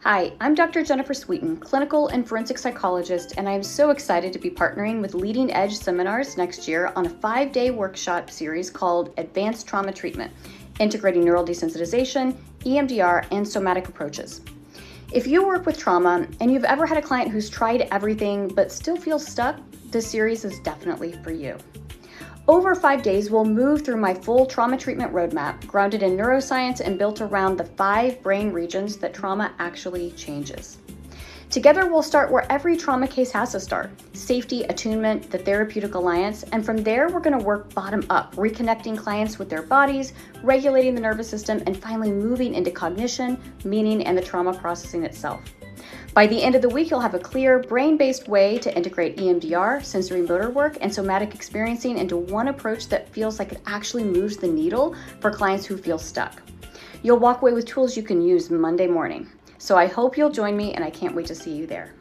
Hi, I'm Dr. Jennifer Sweeton, clinical and forensic psychologist, and I am so excited to be partnering with Leading Edge Seminars next year on a 5-day workshop series called Advanced Trauma Treatment, integrating neural desensitization, EMDR, and somatic approaches. If you work with trauma and you've ever had a client who's tried everything but still feels stuck, this series is definitely for you. Over 5 days, we'll move through my full trauma treatment roadmap, grounded in neuroscience and built around the 5 brain regions that trauma actually changes. Together, we'll start where every trauma case has to start: safety, attunement, the therapeutic alliance, and from there, we're going to work bottom up, reconnecting clients with their bodies, regulating the nervous system, and finally moving into cognition, meaning, and the trauma processing itself. By the end of the week, you'll have a clear, brain-based way to integrate EMDR, sensory motor work, and somatic experiencing into one approach that feels like it actually moves the needle for clients who feel stuck. You'll walk away with tools you can use Monday morning. So I hope you'll join me, and I can't wait to see you there.